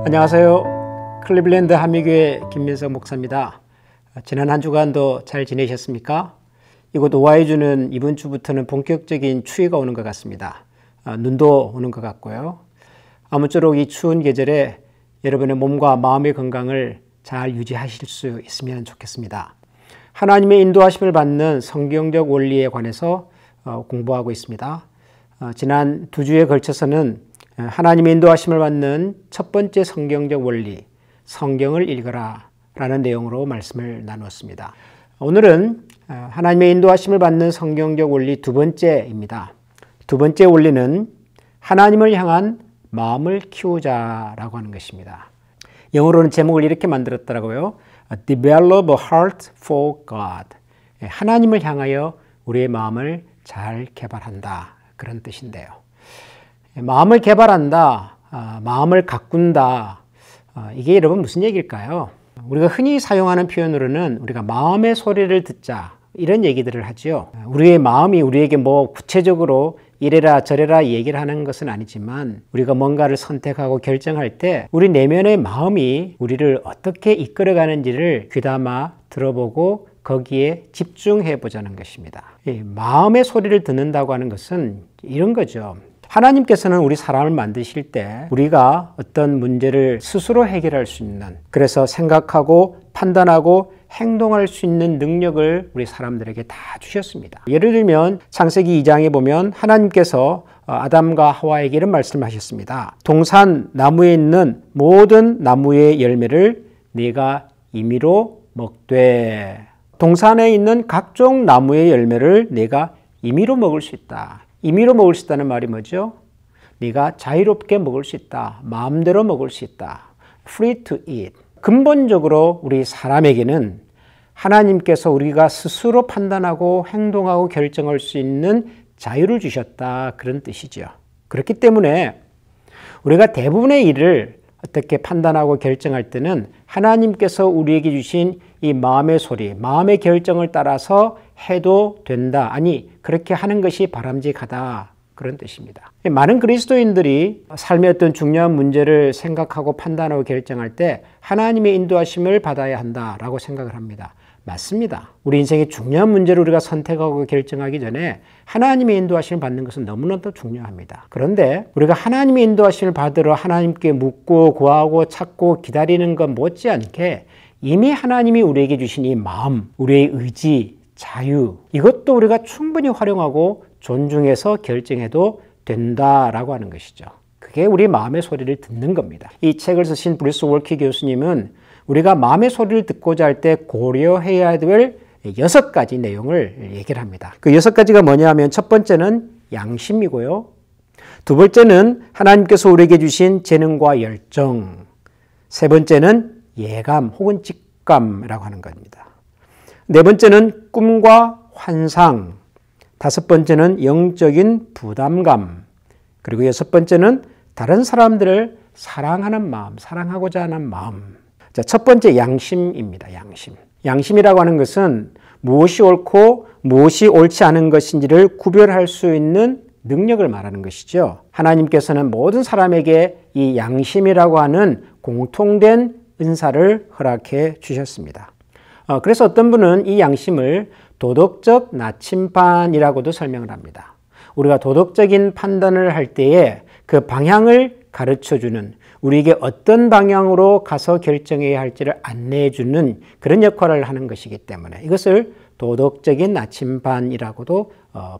안녕하세요. 클리블랜드 한미교회 김민석 목사입니다. 지난 한 주간도 잘 지내셨습니까? 이곳 오하이주는 이번 주부터는 본격적인 추위가 오는 것 같습니다. 눈도 오는 것 같고요. 아무쪼록 이 추운 계절에 여러분의 몸과 마음의 건강을 잘 유지하실 수 있으면 좋겠습니다. 하나님의 인도하심을 받는 성경적 원리에 관해서 공부하고 있습니다. 지난 두 주에 걸쳐서는 하나님의 인도하심을 받는 첫 번째 성경적 원리, 성경을 읽어라 라는 내용으로 말씀을 나누었습니다. 오늘은 하나님의 인도하심을 받는 성경적 원리 두 번째입니다. 두 번째 원리는 하나님을 향한 마음을 키우자라고 하는 것입니다. 영어로는 제목을 이렇게 만들었더라고요. Develop a heart for God. 하나님을 향하여 우리의 마음을 잘 개발한다. 그런 뜻인데요. 마음을 개발한다, 마음을 가꾼다. 이게 여러분 무슨 얘기일까요? 우리가 흔히 사용하는 표현으로는 우리가 마음의 소리를 듣자 이런 얘기들을 하죠. 우리의 마음이 우리에게 뭐 구체적으로 이래라 저래라 얘기를 하는 것은 아니지만 우리가 뭔가를 선택하고 결정할 때 우리 내면의 마음이 우리를 어떻게 이끌어가는지를 귀담아 들어보고 거기에 집중해 보자는 것입니다. 마음의 소리를 듣는다고 하는 것은 이런 거죠. 하나님께서는 우리 사람을 만드실 때 우리가 어떤 문제를 스스로 해결할 수 있는, 그래서 생각하고 판단하고 행동할 수 있는 능력을 우리 사람들에게 다 주셨습니다. 예를 들면 창세기 2장에 보면 하나님께서 아담과 하와에게 이런 말씀을 하셨습니다. 동산 나무에 있는 모든 나무의 열매를 네가 임의로 먹되, 동산에 있는 각종 나무의 열매를 네가 임의로 먹을 수 있다. 임의로 먹을 수 있다는 말이 뭐죠? 네가 자유롭게 먹을 수 있다. 마음대로 먹을 수 있다. Free to eat. 근본적으로 우리 사람에게는 하나님께서 우리가 스스로 판단하고 행동하고 결정할 수 있는 자유를 주셨다. 그런 뜻이죠. 그렇기 때문에 우리가 대부분의 일을 어떻게 판단하고 결정할 때는 하나님께서 우리에게 주신 이 마음의 소리, 마음의 결정을 따라서 해도 된다. 아니, 그렇게 하는 것이 바람직하다. 그런 뜻입니다. 많은 그리스도인들이 삶의 어떤 중요한 문제를 생각하고 판단하고 결정할 때 하나님의 인도하심을 받아야 한다라고 생각을 합니다. 맞습니다. 우리 인생의 중요한 문제를 우리가 선택하고 결정하기 전에 하나님의 인도하심을 받는 것은 너무나도 중요합니다. 그런데 우리가 하나님의 인도하심을 받으러 하나님께 묻고 구하고 찾고 기다리는 것 못지않게 이미 하나님이 우리에게 주신 이 마음, 우리의 의지, 자유, 이것도 우리가 충분히 활용하고 존중해서 결정해도 된다라고 하는 것이죠. 그게 우리 마음의 소리를 듣는 겁니다. 이 책을 쓰신 브루스 월키 교수님은 우리가 마음의 소리를 듣고자 할 때 고려해야 될 6가지 내용을 얘기를 합니다. 그 6가지가 뭐냐 하면 첫 번째는 양심이고요. 두 번째는 하나님께서 우리에게 주신 재능과 열정. 세 번째는 예감 혹은 직감이라고 하는 겁니다. 네 번째는 꿈과 환상. 다섯 번째는 영적인 부담감. 그리고 여섯 번째는 다른 사람들을 사랑하는 마음, 사랑하고자 하는 마음. 자, 첫 번째 양심입니다. 양심. 양심이라고 하는 것은 무엇이 옳고 무엇이 옳지 않은 것인지를 구별할 수 있는 능력을 말하는 것이죠. 하나님께서는 모든 사람에게 이 양심이라고 하는 공통된 은사를 허락해 주셨습니다. 그래서 어떤 분은 이 양심을 도덕적 나침반이라고도 설명을 합니다. 우리가 도덕적인 판단을 할 때에 그 방향을 가르쳐주는, 우리에게 어떤 방향으로 가서 결정해야 할지를 안내해주는 그런 역할을 하는 것이기 때문에 이것을 도덕적인 나침반이라고도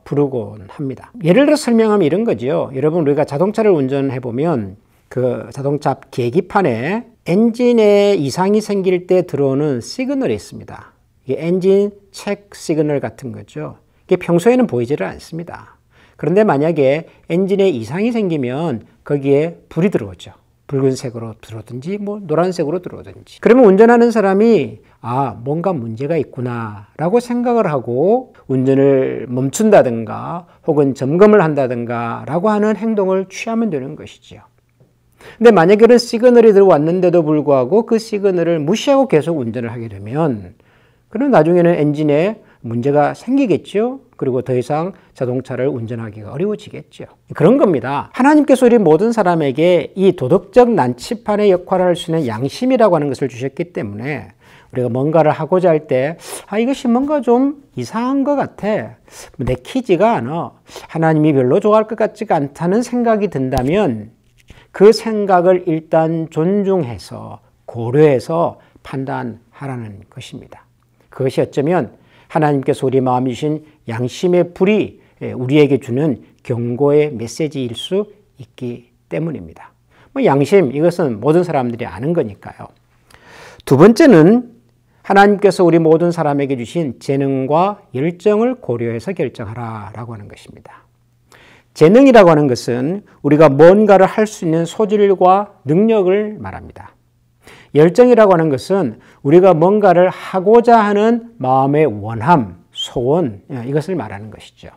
부르곤 합니다. 예를 들어 설명하면 이런 거죠. 여러분, 우리가 자동차를 운전해보면 그 자동차 계기판에 엔진에 이상이 생길 때 들어오는 시그널이 있습니다. 이게 엔진 체크 시그널 같은 거죠. 이게 평소에는 보이지를 않습니다. 그런데 만약에 엔진에 이상이 생기면 거기에 불이 들어오죠. 붉은색으로 들어오든지 뭐 노란색으로 들어오든지. 그러면 운전하는 사람이 뭔가 문제가 있구나 라고 생각을 하고 운전을 멈춘다든가 혹은 점검을 한다든가 라고 하는 행동을 취하면 되는 것이죠. 근데 만약에 그런 시그널이 들어왔는데도 불구하고 그 시그널을 무시하고 계속 운전을 하게 되면 그럼 나중에는 엔진에 문제가 생기겠죠. 그리고 더 이상 자동차를 운전하기가 어려워지겠죠. 그런 겁니다. 하나님께서 우리 모든 사람에게 이 도덕적 난치판의 역할을 할 수 있는 양심이라고 하는 것을 주셨기 때문에 우리가 뭔가를 하고자 할 때 이것이 뭔가 좀 이상한 것 같아. 내키지가 않아. 하나님이 별로 좋아할 것 같지가 않다는 생각이 든다면 그 생각을 일단 존중해서 고려해서 판단하라는 것입니다. 그것이 어쩌면 하나님께서 우리 마음에 주신 양심의 불이 우리에게 주는 경고의 메시지일 수 있기 때문입니다. 양심, 이것은 모든 사람들이 아는 거니까요. 두 번째는 하나님께서 우리 모든 사람에게 주신 재능과 열정을 고려해서 결정하라라고 하는 것입니다. 재능이라고 하는 것은 우리가 뭔가를 할 수 있는 소질과 능력을 말합니다. 열정이라고 하는 것은 우리가 뭔가를 하고자 하는 마음의 원함, 소원, 이것을 말하는 것이죠.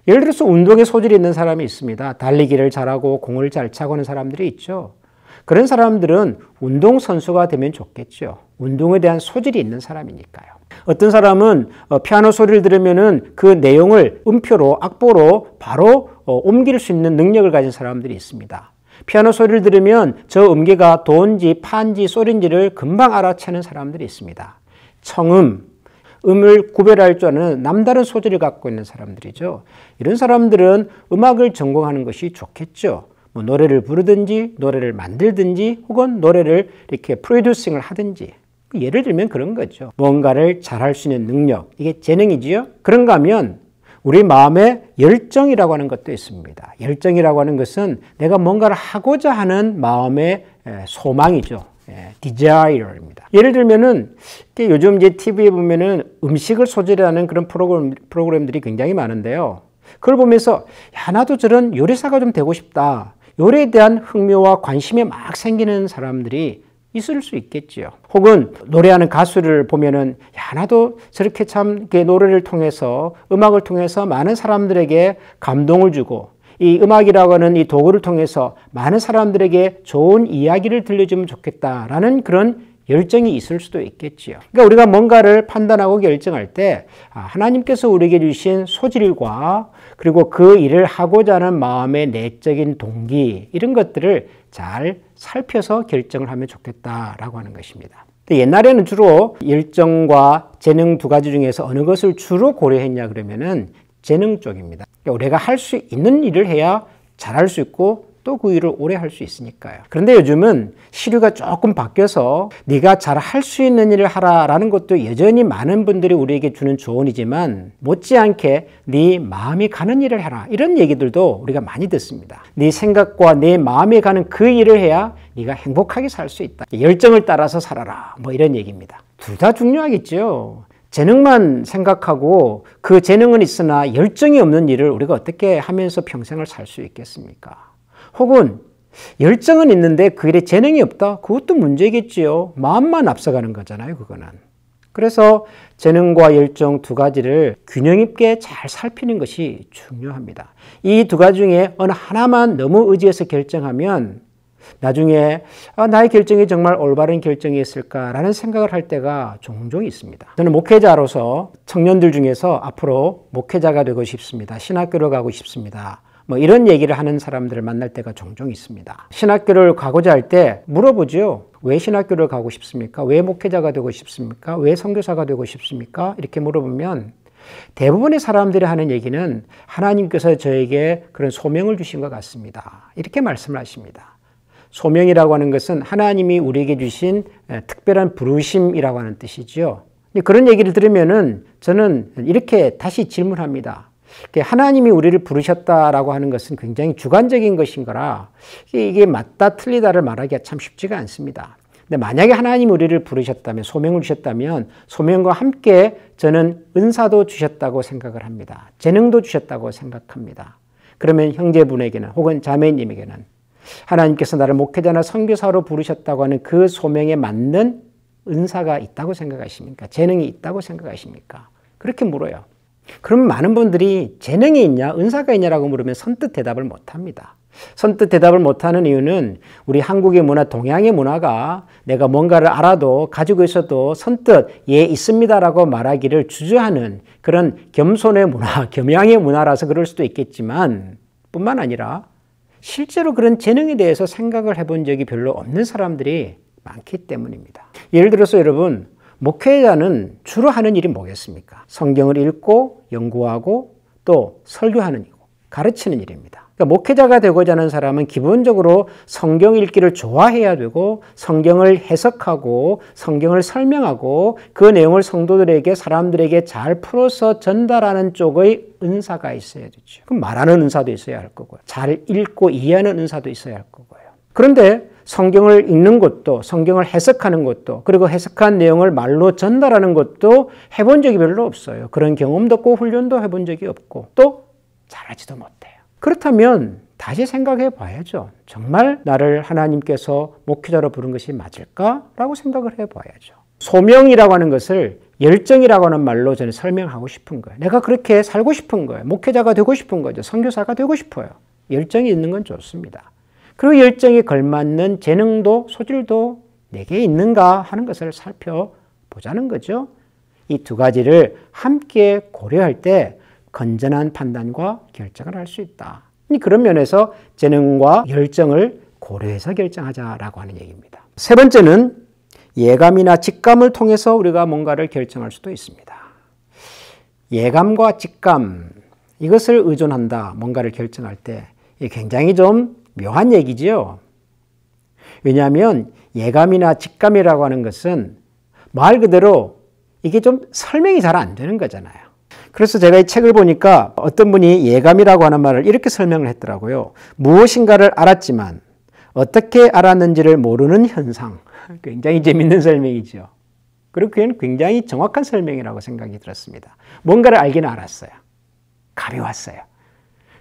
예를 들어서 운동에 소질이 있는 사람이 있습니다. 달리기를 잘하고 공을 잘 차고 하는 사람들이 있죠. 그런 사람들은 운동선수가 되면 좋겠죠. 운동에 대한 소질이 있는 사람이니까요. 어떤 사람은 피아노 소리를 들으면은 그 내용을 음표로, 악보로 바로 옮길 수 있는 능력을 가진 사람들이 있습니다. 피아노 소리를 들으면 저 음계가 도인지 파인지 소리인지를 금방 알아채는 사람들이 있습니다. 청음, 음을 구별할 줄 아는 남다른 소질을 갖고 있는 사람들이죠. 이런 사람들은 음악을 전공하는 것이 좋겠죠. 노래를 부르든지 노래를 만들든지 혹은 노래를 이렇게 프로듀싱을 하든지, 예를 들면 그런 거죠. 뭔가를 잘할 수 있는 능력, 이게 재능이지요. 그런가 하면 우리 마음에 열정이라고 하는 것도 있습니다. 열정이라고 하는 것은 내가 뭔가를 하고자 하는 마음의 소망이죠. desire입니다. 예를 들면은 요즘 이제 TV에 보면은 음식을 소재로 그런 프로그램들이 굉장히 많은데요. 그걸 보면서 나도 저런 요리사가 좀 되고 싶다. 요리에 대한 흥미와 관심이 막 생기는 사람들이 있을 수 있겠지요. 혹은 노래하는 가수를 보면은 나도 저렇게 참 노래를 통해서, 음악을 통해서 많은 사람들에게 감동을 주고 이 음악이라고 하는 이 도구를 통해서 많은 사람들에게 좋은 이야기를 들려주면 좋겠다라는 그런 열정이 있을 수도 있겠지요. 그러니까 우리가 뭔가를 판단하고 결정할 때 하나님께서 우리에게 주신 소질과 그리고 그 일을 하고자 하는 마음의 내적인 동기, 이런 것들을 잘 살펴서 결정을 하면 좋겠다라고 하는 것입니다. 옛날에는 주로 열정과 재능 두 가지 중에서 어느 것을 주로 고려했냐 그러면은 재능 쪽입니다. 그러니까 우리가 할 수 있는 일을 해야 잘할 수 있고 또 그 일을 오래 할 수 있으니까요. 그런데 요즘은 시류가 조금 바뀌어서 네가 잘 할 수 있는 일을 하라라는 것도 여전히 많은 분들이 우리에게 주는 조언이지만 못지않게 네 마음이 가는 일을 해라, 이런 얘기들도 우리가 많이 듣습니다. 네 생각과 내 마음에 가는 그 일을 해야 네가 행복하게 살 수 있다. 열정을 따라서 살아라, 이런 얘기입니다. 둘 다 중요하겠죠. 재능만 생각하고 그 재능은 있으나 열정이 없는 일을 우리가 어떻게 하면서 평생을 살 수 있겠습니까? 혹은 열정은 있는데 그 일에 재능이 없다? 그것도 문제겠지요. 마음만 앞서가는 거잖아요, 그거는. 그래서 재능과 열정 두 가지를 균형 있게 잘 살피는 것이 중요합니다. 이 두 가지 중에 어느 하나만 너무 의지해서 결정하면 나중에 나의 결정이 정말 올바른 결정이었을까라는 생각을 할 때가 종종 있습니다. 저는 목회자로서 청년들 중에서 앞으로 목회자가 되고 싶습니다. 신학교를 가고 싶습니다. 이런 얘기를 하는 사람들을 만날 때가 종종 있습니다. 신학교를 가고자 할 때 물어보죠. 왜 신학교를 가고 싶습니까? 왜 목회자가 되고 싶습니까? 왜 선교사가 되고 싶습니까? 이렇게 물어보면 대부분의 사람들이 하는 얘기는 하나님께서 저에게 그런 소명을 주신 것 같습니다. 이렇게 말씀을 하십니다. 소명이라고 하는 것은 하나님이 우리에게 주신 특별한 부르심이라고 하는 뜻이죠. 그런 얘기를 들으면은 저는 이렇게 다시 질문합니다. 하나님이 우리를 부르셨다라고 하는 것은 굉장히 주관적인 것인 거라 이게 맞다 틀리다를 말하기가 참 쉽지가 않습니다. 근데 만약에 하나님이 우리를 부르셨다면, 소명을 주셨다면 소명과 함께 저는 은사도 주셨다고 생각을 합니다. 재능도 주셨다고 생각합니다. 그러면 형제분에게는 혹은 자매님에게는 하나님께서 나를 목회자나 선교사로 부르셨다고 하는 그 소명에 맞는 은사가 있다고 생각하십니까? 재능이 있다고 생각하십니까? 그렇게 물어요. 그러면 많은 분들이 재능이 있냐, 은사가 있냐라고 물으면 선뜻 대답을 못합니다. 선뜻 대답을 못하는 이유는 우리 한국의 문화, 동양의 문화가 내가 뭔가를 알아도 가지고 있어도 선뜻 예 있습니다라고 말하기를 주저하는 그런 겸손의 문화, 겸양의 문화라서 그럴 수도 있겠지만 뿐만 아니라 실제로 그런 재능에 대해서 생각을 해본 적이 별로 없는 사람들이 많기 때문입니다. 예를 들어서 여러분, 목회자는 주로 하는 일이 뭐겠습니까? 성경을 읽고 연구하고 또 설교하는 일이고 가르치는 일입니다. 그러니까 목회자가 되고자 하는 사람은 기본적으로 성경 읽기를 좋아해야 되고 성경을 해석하고 성경을 설명하고 그 내용을 성도들에게 사람들에게 잘 풀어서 전달하는 쪽의 은사가 있어야 되죠. 그럼 말하는 은사도 있어야 할 거고요. 잘 읽고 이해하는 은사도 있어야 할 거고요. 그런데 성경을 읽는 것도 성경을 해석하는 것도 그리고 해석한 내용을 말로 전달하는 것도 해본 적이 별로 없어요. 그런 경험도 없고 훈련도 해본 적이 없고 또 잘하지도 못해요. 그렇다면 다시 생각해 봐야죠. 정말 나를 하나님께서 목회자로 부른 것이 맞을까라고 생각을 해 봐야죠. 소명이라고 하는 것을 열정이라고 하는 말로 저는 설명하고 싶은 거예요. 내가 그렇게 살고 싶은 거예요. 목회자가 되고 싶은 거죠. 선교사가 되고 싶어요. 열정이 있는 건 좋습니다. 그리고 열정에 걸맞는 재능도 소질도 내게 있는가 하는 것을 살펴보자는 거죠. 이 두 가지를 함께 고려할 때 건전한 판단과 결정을 할 수 있다. 그런 면에서 재능과 열정을 고려해서 결정하자라고 하는 얘기입니다. 세 번째는 예감이나 직감을 통해서 우리가 뭔가를 결정할 수도 있습니다. 예감과 직감, 이것을 의존한다. 뭔가를 결정할 때 굉장히 좀 묘한 얘기지요. 왜냐하면 예감이나 직감이라고 하는 것은 말 그대로 이게 좀 설명이 잘 안 되는 거잖아요. 그래서 제가 이 책을 보니까 어떤 분이 예감이라고 하는 말을 이렇게 설명을 했더라고요. 무엇인가를 알았지만 어떻게 알았는지를 모르는 현상. 굉장히 재밌는 설명이죠. 그리고 그건 굉장히 정확한 설명이라고 생각이 들었습니다. 뭔가를 알기는 알았어요. 감이 왔어요.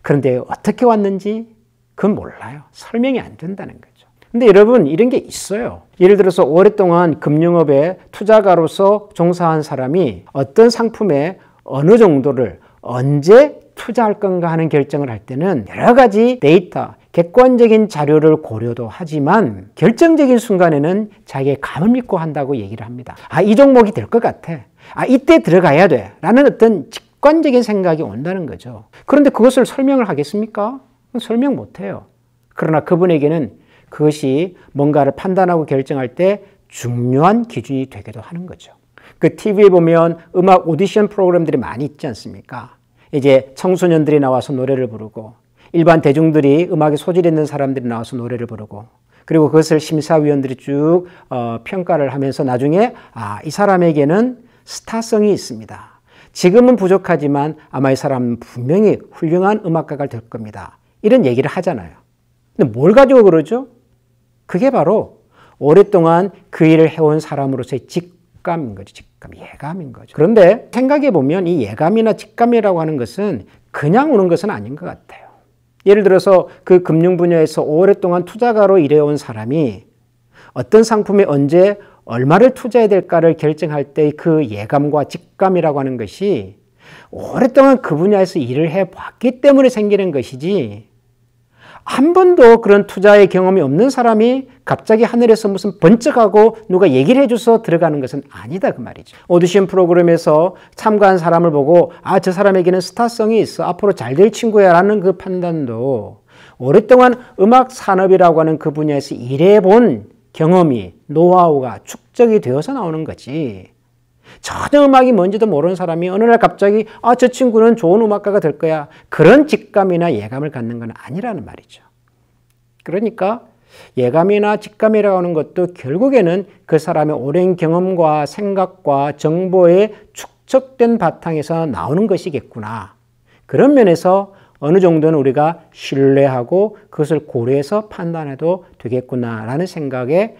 그런데 어떻게 왔는지 그건 몰라요. 설명이 안 된다는 거죠. 근데 여러분 이런 게 있어요. 예를 들어서 오랫동안 금융업에 투자가로서 종사한 사람이 어떤 상품에 어느 정도를 언제 투자할 건가 하는 결정을 할 때는 여러 가지 데이터, 객관적인 자료를 고려도 하지만 결정적인 순간에는 자기의 감을 믿고 한다고 얘기를 합니다. 아, 이 종목이 될 것 같아. 아, 이때 들어가야 돼. 라는 어떤 직관적인 생각이 온다는 거죠. 그런데 그것을 설명을 하겠습니까? 설명 못해요. 그러나 그분에게는 그것이 뭔가를 판단하고 결정할 때 중요한 기준이 되기도 하는 거죠. 그 TV에 보면 음악 오디션 프로그램들이 많이 있지 않습니까? 이제 청소년들이 나와서 노래를 부르고 일반 대중들이 음악에 소질 있는 사람들이 나와서 노래를 부르고 그리고 그것을 심사위원들이 쭉 평가를 하면서 나중에 이 사람에게는 스타성이 있습니다. 지금은 부족하지만 아마 이 사람은 분명히 훌륭한 음악가가 될 겁니다. 이런 얘기를 하잖아요. 근데 뭘 가지고 그러죠? 그게 바로 오랫동안 그 일을 해온 사람으로서의 직감인 거죠. 직감, 예감인 거죠. 그런데 생각해 보면 이 예감이나 직감이라고 하는 것은 그냥 오는 것은 아닌 것 같아요. 예를 들어서 그 금융 분야에서 오랫동안 투자가로 일해온 사람이 어떤 상품에 언제 얼마를 투자해야 될까를 결정할 때 그 예감과 직감이라고 하는 것이 오랫동안 그 분야에서 일을 해봤기 때문에 생기는 것이지 한 번도 그런 투자의 경험이 없는 사람이 갑자기 하늘에서 무슨 번쩍하고 누가 얘기를 해줘서 들어가는 것은 아니다 그 말이죠. 오디션 프로그램에서 참가한 사람을 보고 저 사람에게는 스타성이 있어 앞으로 잘 될 친구야 라는 그 판단도 오랫동안 음악 산업이라고 하는 그 분야에서 일해본 경험이 노하우가 축적이 되어서 나오는 거지. 전혀 음악이 뭔지도 모르는 사람이 어느 날 갑자기 저 친구는 좋은 음악가가 될 거야. 그런 직감이나 예감을 갖는 건 아니라는 말이죠. 그러니까 예감이나 직감이라고 하는 것도 결국에는 그 사람의 오랜 경험과 생각과 정보에 축적된 바탕에서 나오는 것이겠구나. 그런 면에서 어느 정도는 우리가 신뢰하고 그것을 고려해서 판단해도 되겠구나라는 생각에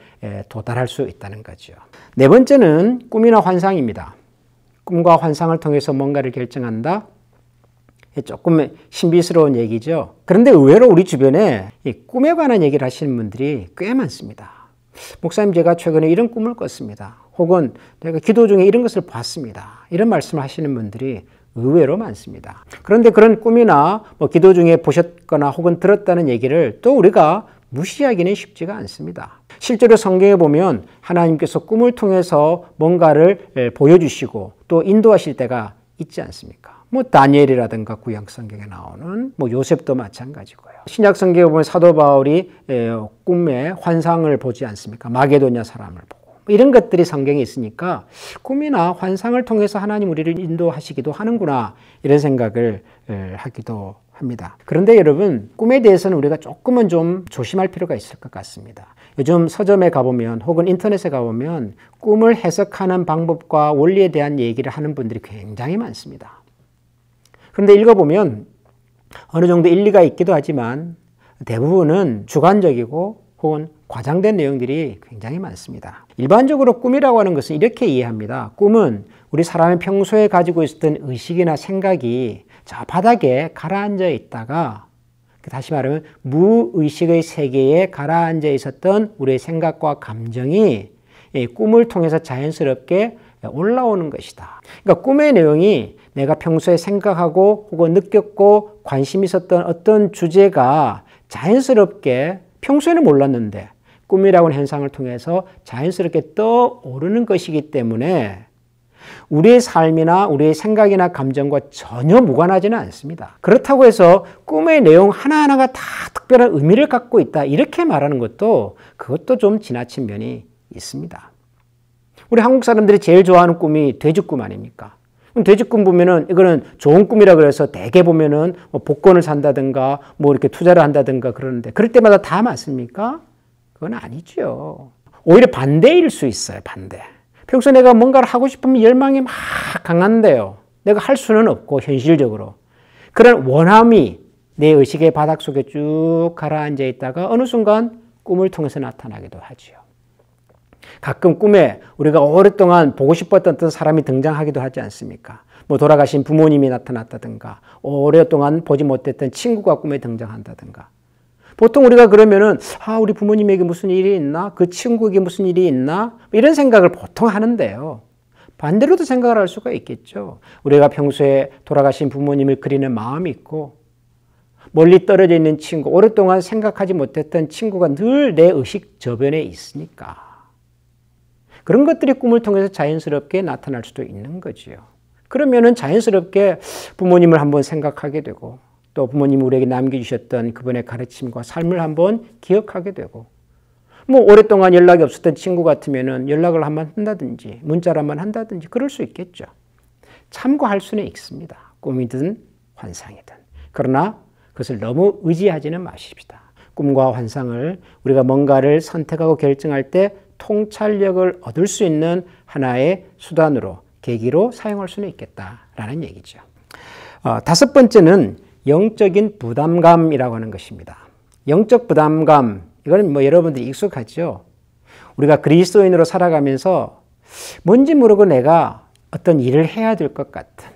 도달할 수 있다는 거죠. 네 번째는 꿈이나 환상입니다. 꿈과 환상을 통해서 뭔가를 결정한다. 조금 신비스러운 얘기죠. 그런데 의외로 우리 주변에 이 꿈에 관한 얘기를 하시는 분들이 꽤 많습니다. 목사님, 제가 최근에 이런 꿈을 꿨습니다. 혹은 내가 기도 중에 이런 것을 봤습니다. 이런 말씀을 하시는 분들이 의외로 많습니다. 그런데 그런 꿈이나 기도 중에 보셨거나 혹은 들었다는 얘기를 또 우리가 무시하기는 쉽지가 않습니다. 실제로 성경에 보면 하나님께서 꿈을 통해서 뭔가를 보여주시고 또 인도하실 때가 있지 않습니까? 다니엘이라든가 구약 성경에 나오는 요셉도 마찬가지고요. 신약 성경에 보면 사도 바울이 꿈에 환상을 보지 않습니까? 마게도냐 사람을 보고. 이런 것들이 성경에 있으니까 꿈이나 환상을 통해서 하나님 우리를 인도하시기도 하는구나 이런 생각을 하기도 합니다. 그런데 여러분, 꿈에 대해서는 우리가 조금은 좀 조심할 필요가 있을 것 같습니다. 요즘 서점에 가보면 혹은 인터넷에 가보면 꿈을 해석하는 방법과 원리에 대한 얘기를 하는 분들이 굉장히 많습니다. 그런데 읽어보면 어느 정도 일리가 있기도 하지만 대부분은 주관적이고 혹은 과장된 내용들이 굉장히 많습니다. 일반적으로 꿈이라고 하는 것은 이렇게 이해합니다. 꿈은 우리 사람이 평소에 가지고 있었던 의식이나 생각이 저 바닥에 가라앉아 있다가 다시 말하면 무의식의 세계에 가라앉아 있었던 우리의 생각과 감정이 꿈을 통해서 자연스럽게 올라오는 것이다. 그러니까 꿈의 내용이 내가 평소에 생각하고 혹은 느꼈고 관심 있었던 어떤 주제가 자연스럽게 평소에는 몰랐는데 꿈이라고 하는 현상을 통해서 자연스럽게 떠오르는 것이기 때문에 우리의 삶이나 우리의 생각이나 감정과 전혀 무관하지는 않습니다. 그렇다고 해서 꿈의 내용 하나하나가 다 특별한 의미를 갖고 있다 이렇게 말하는 것도 그것도 좀 지나친 면이 있습니다. 우리 한국 사람들이 제일 좋아하는 꿈이 돼지꿈 아닙니까? 돼지꿈 보면은 이거는 좋은 꿈이라 그래서 대개 보면은 복권을 산다든가 이렇게 투자를 한다든가 그러는데 그럴 때마다 다 맞습니까? 그건 아니죠. 오히려 반대일 수 있어요. 반대. 평소에 내가 뭔가를 하고 싶으면 열망이 막 강한데요. 내가 할 수는 없고 현실적으로. 그런 원함이 내 의식의 바닥 속에 쭉 가라앉아 있다가 어느 순간 꿈을 통해서 나타나기도 하죠. 가끔 꿈에 우리가 오랫동안 보고 싶었던 어떤 사람이 등장하기도 하지 않습니까? 돌아가신 부모님이 나타났다든가 오랫동안 보지 못했던 친구가 꿈에 등장한다든가. 보통 우리가 그러면은 우리 부모님에게 무슨 일이 있나? 그 친구에게 무슨 일이 있나? 이런 생각을 보통 하는데요. 반대로도 생각을 할 수가 있겠죠. 우리가 평소에 돌아가신 부모님을 그리는 마음이 있고 멀리 떨어져 있는 친구, 오랫동안 생각하지 못했던 친구가 늘 내 의식 저변에 있으니까. 그런 것들이 꿈을 통해서 자연스럽게 나타날 수도 있는 거지요. 그러면은 자연스럽게 부모님을 한번 생각하게 되고 또 부모님이 우리에게 남겨주셨던 그분의 가르침과 삶을 한번 기억하게 되고 오랫동안 연락이 없었던 친구 같으면은 연락을 한번 한다든지 문자를 한번 한다든지 그럴 수 있겠죠. 참고할 수는 있습니다. 꿈이든 환상이든. 그러나 그것을 너무 의지하지는 마십시다. 꿈과 환상을 우리가 뭔가를 선택하고 결정할 때 통찰력을 얻을 수 있는 하나의 수단으로, 계기로 사용할 수는 있겠다라는 얘기죠. 다섯 번째는 영적인 부담감이라고 하는 것입니다. 영적 부담감, 이거는 여러분들이 익숙하죠. 우리가 그리스도인으로 살아가면서 뭔지 모르고 내가 어떤 일을 해야 될 것 같은,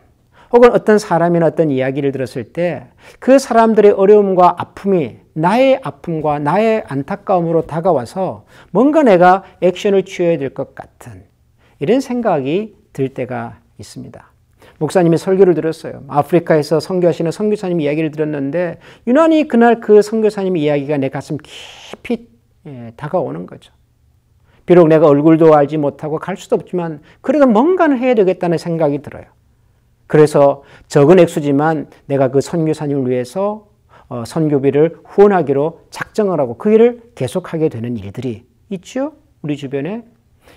혹은 어떤 사람이나 어떤 이야기를 들었을 때 그 사람들의 어려움과 아픔이 나의 아픔과 나의 안타까움으로 다가와서 뭔가 내가 액션을 취해야 될 것 같은 이런 생각이 들 때가 있습니다. 목사님이 설교를 들었어요. 아프리카에서 선교하시는 선교사님 이야기를 들었는데 유난히 그날 그 선교사님 이야기가 내 가슴 깊이 다가오는 거죠. 비록 내가 얼굴도 알지 못하고 갈 수도 없지만 그래도 뭔가는 해야 되겠다는 생각이 들어요. 그래서 적은 액수지만 내가 그 선교사님을 위해서 선교비를 후원하기로 작정을 하고 그 일을 계속하게 되는 일들이 있죠. 우리 주변에.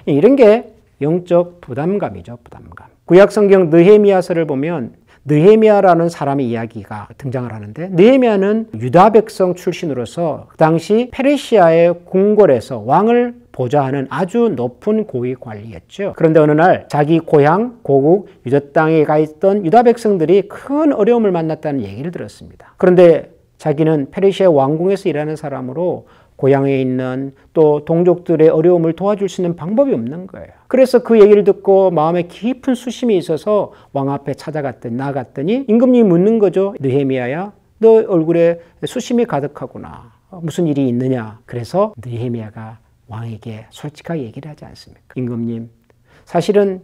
이런 게 영적 부담감이죠. 부담감. 구약 성경 느헤미야서를 보면 느헤미야라는 사람의 이야기가 등장을 하는데 느헤미야는 유다 백성 출신으로서 그 당시 페르시아의 궁궐에서 왕을 보좌하는 아주 높은 고위 관리였죠. 그런데 어느 날 자기 고향 고국 유다 땅에 가 있던 유다 백성들이 큰 어려움을 만났다는 얘기를 들었습니다. 그런데 자기는 페르시아 왕궁에서 일하는 사람으로 고향에 있는 또 동족들의 어려움을 도와줄 수 있는 방법이 없는 거예요. 그래서 그 얘기를 듣고 마음에 깊은 수심이 있어서 왕 앞에 나갔더니 임금님이 묻는 거죠. 느헤미야야, 너 얼굴에 수심이 가득하구나. 무슨 일이 있느냐. 그래서 느헤미야가 왕에게 솔직하게 얘기를 하지 않습니까? 임금님, 사실은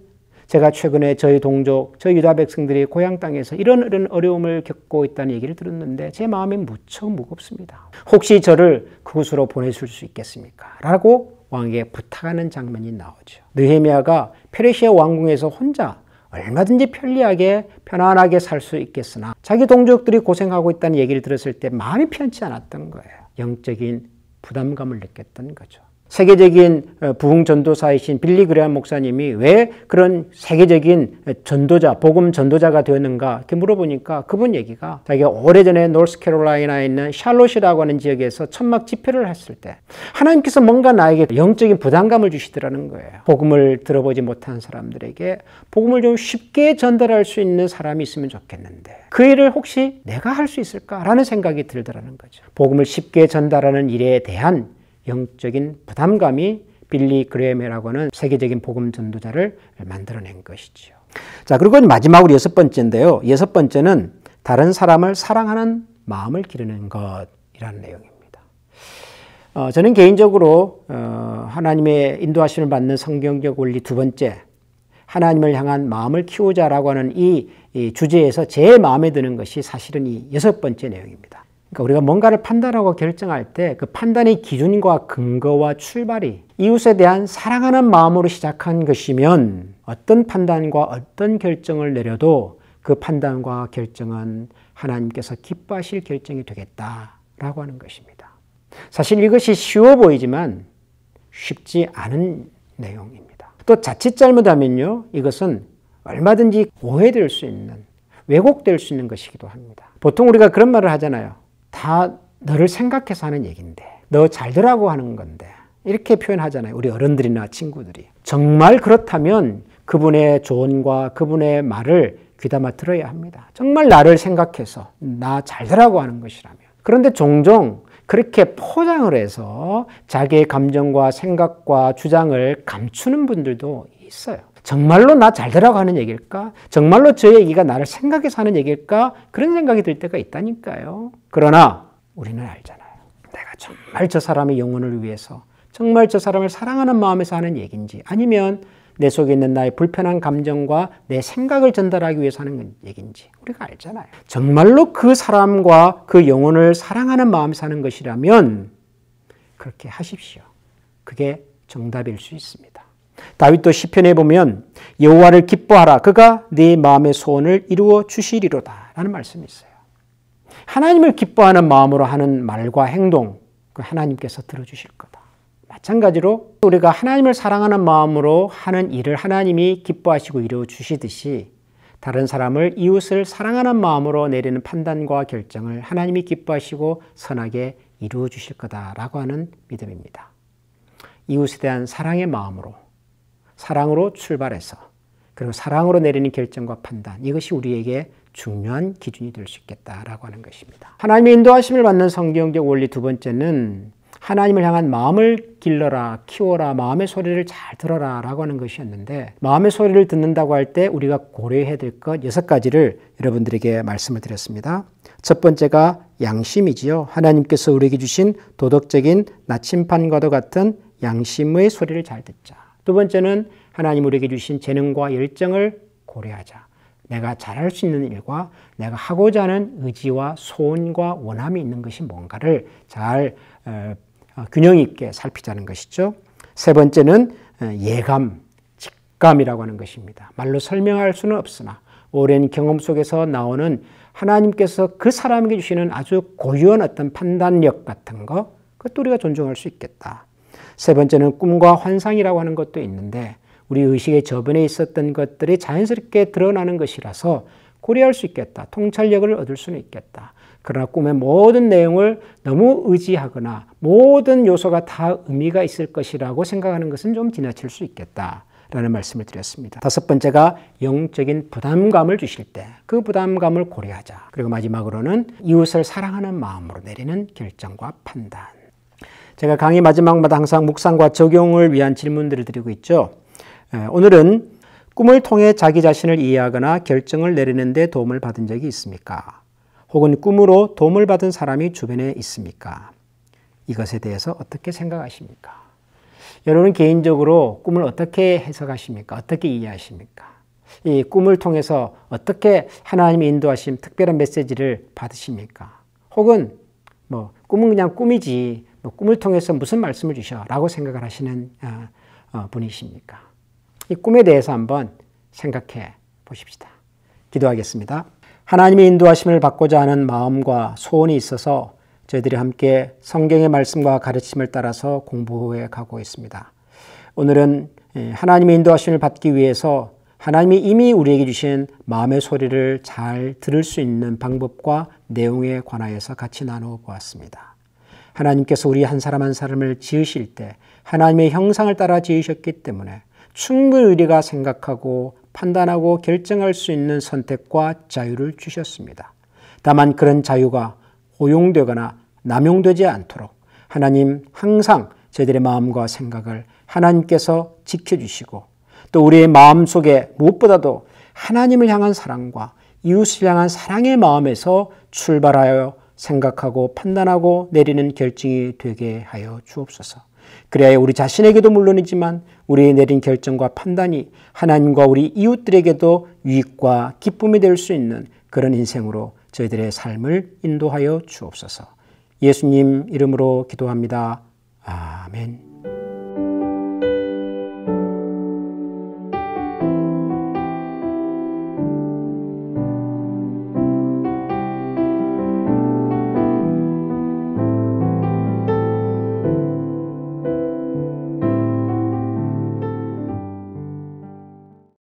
제가 최근에 저희 동족, 저희 유다 백성들이 고향 땅에서 이런 어려움을 겪고 있다는 얘기를 들었는데 제 마음이 무척 무겁습니다. 혹시 저를 그곳으로 보내줄 수 있겠습니까? 라고 왕에게 부탁하는 장면이 나오죠. 느헤미야가 페르시아 왕궁에서 혼자 얼마든지 편리하게 편안하게 살 수 있겠으나 자기 동족들이 고생하고 있다는 얘기를 들었을 때 마음이 편치 않았던 거예요. 영적인 부담감을 느꼈던 거죠. 세계적인 부흥 전도사이신 빌리 그레엄 목사님이 왜 그런 세계적인 전도자, 복음 전도자가 되었는가 이렇게 물어보니까 그분 얘기가 자기가 오래전에 노스캐롤라이나에 있는 샬롯이라고 하는 지역에서 천막 집회를 했을 때 하나님께서 뭔가 나에게 영적인 부담감을 주시더라는 거예요. 복음을 들어보지 못한 사람들에게 복음을 좀 쉽게 전달할 수 있는 사람이 있으면 좋겠는데 그 일을 혹시 내가 할 수 있을까라는 생각이 들더라는 거죠. 복음을 쉽게 전달하는 일에 대한 영적인 부담감이 빌리 그레엄이라고 하는 세계적인 복음 전도자를 만들어낸 것이죠. 자, 그리고 마지막으로 6번째인데요. 6번째는 다른 사람을 사랑하는 마음을 기르는 것이라는 내용입니다. 저는 개인적으로 하나님의 인도하심을 받는 성경적 원리 두 번째, 하나님을 향한 마음을 키우자라고 하는 이 주제에서 제일 마음에 드는 것이 사실은 이 6번째 내용입니다. 그러니까 우리가 뭔가를 판단하고 결정할 때 그 판단의 기준과 근거와 출발이 이웃에 대한 사랑하는 마음으로 시작한 것이면 어떤 판단과 어떤 결정을 내려도 그 판단과 결정은 하나님께서 기뻐하실 결정이 되겠다라고 하는 것입니다. 사실 이것이 쉬워 보이지만 쉽지 않은 내용입니다. 또 자칫 잘못하면요, 이것은 얼마든지 오해될 수 있는, 왜곡될 수 있는 것이기도 합니다. 보통 우리가 그런 말을 하잖아요. 다 너를 생각해서 하는 얘기인데, 너 잘되라고 하는 건데, 이렇게 표현하잖아요. 우리 어른들이나 친구들이. 정말 그렇다면 그분의 조언과 그분의 말을 귀담아 들어야 합니다. 정말 나를 생각해서 나 잘되라고 하는 것이라면. 그런데 종종 그렇게 포장을 해서 자기의 감정과 생각과 주장을 감추는 분들도 있어요. 정말로 나 잘되라고 하는 얘기일까? 정말로 저 얘기가 나를 생각해서 하는 얘기일까? 그런 생각이 들 때가 있다니까요. 그러나 우리는 알잖아요. 내가 정말 저 사람의 영혼을 위해서 정말 저 사람을 사랑하는 마음에서 하는 얘기인지 아니면 내 속에 있는 나의 불편한 감정과 내 생각을 전달하기 위해서 하는 얘기인지 우리가 알잖아요. 정말로 그 사람과 그 영혼을 사랑하는 마음에서 하는 것이라면 그렇게 하십시오. 그게 정답일 수 있습니다. 다윗도 시편에 보면 여호와를 기뻐하라 그가 네 마음의 소원을 이루어 주시리로다 라는 말씀이 있어요. 하나님을 기뻐하는 마음으로 하는 말과 행동 그 하나님께서 들어주실 거다. 마찬가지로 우리가 하나님을 사랑하는 마음으로 하는 일을 하나님이 기뻐하시고 이루어 주시듯이 다른 사람을 이웃을 사랑하는 마음으로 내리는 판단과 결정을 하나님이 기뻐하시고 선하게 이루어 주실 거다라고 하는 믿음입니다. 이웃에 대한 사랑의 마음으로 사랑으로 출발해서 그리고 사랑으로 내리는 결정과 판단 이것이 우리에게 중요한 기준이 될 수 있겠다라고 하는 것입니다. 하나님의 인도하심을 받는 성경적 원리 두 번째는 하나님을 향한 마음을 길러라, 키워라, 마음의 소리를 잘 들어라 라고 하는 것이었는데 마음의 소리를 듣는다고 할 때 우리가 고려해야 될 것 6가지를 여러분들에게 말씀을 드렸습니다. 첫 번째가 양심이지요. 하나님께서 우리에게 주신 도덕적인 나침판과도 같은 양심의 소리를 잘 듣자. 두 번째는 하나님 우리에게 주신 재능과 열정을 고려하자. 내가 잘할 수 있는 일과 내가 하고자 하는 의지와 소원과 원함이 있는 것이 뭔가를 잘 균형 있게 살피자는 것이죠. 세 번째는 예감, 직감이라고 하는 것입니다. 말로 설명할 수는 없으나 오랜 경험 속에서 나오는 하나님께서 그 사람에게 주시는 아주 고유한 어떤 판단력 같은 거 그것도 우리가 존중할 수 있겠다. 세 번째는 꿈과 환상이라고 하는 것도 있는데 우리 의식의 저변에 있었던 것들이 자연스럽게 드러나는 것이라서 고려할 수 있겠다. 통찰력을 얻을 수는 있겠다. 그러나 꿈의 모든 내용을 너무 의지하거나 모든 요소가 다 의미가 있을 것이라고 생각하는 것은 좀 지나칠 수 있겠다라는 말씀을 드렸습니다. 다섯 번째가 영적인 부담감을 주실 때 그 부담감을 고려하자. 그리고 마지막으로는 이웃을 사랑하는 마음으로 내리는 결정과 판단. 제가 강의 마지막마다 항상 묵상과 적용을 위한 질문들을 드리고 있죠. 오늘은 꿈을 통해 자기 자신을 이해하거나 결정을 내리는 데 도움을 받은 적이 있습니까? 혹은 꿈으로 도움을 받은 사람이 주변에 있습니까? 이것에 대해서 어떻게 생각하십니까? 여러분 개인적으로 꿈을 어떻게 해석하십니까? 어떻게 이해하십니까? 이 꿈을 통해서 어떻게 하나님의 인도하심 특별한 메시지를 받으십니까? 혹은 꿈은 그냥 꿈이지 꿈을 통해서 무슨 말씀을 주셔라고 생각을 하시는 분이십니까? 이 꿈에 대해서 한번 생각해 보십시다. 기도하겠습니다. 하나님의 인도하심을 받고자 하는 마음과 소원이 있어서 저희들이 함께 성경의 말씀과 가르침을 따라서 공부해 가고 있습니다. 오늘은 하나님의 인도하심을 받기 위해서 하나님이 이미 우리에게 주신 마음의 소리를 잘 들을 수 있는 방법과 내용에 관하여서 같이 나누어 보았습니다. 하나님께서 우리 한 사람 한 사람을 지으실 때 하나님의 형상을 따라 지으셨기 때문에 충분히 우리가 생각하고 판단하고 결정할 수 있는 선택과 자유를 주셨습니다. 다만 그런 자유가 오용되거나 남용되지 않도록 하나님 항상 저희들의 마음과 생각을 하나님께서 지켜주시고 또 우리의 마음속에 무엇보다도 하나님을 향한 사랑과 이웃을 향한 사랑의 마음에서 출발하여 생각하고 판단하고 내리는 결정이 되게 하여 주옵소서. 그래야 우리 자신에게도 물론이지만 우리의 내린 결정과 판단이 하나님과 우리 이웃들에게도 유익과 기쁨이 될 수 있는 그런 인생으로 저희들의 삶을 인도하여 주옵소서. 예수님 이름으로 기도합니다. 아멘.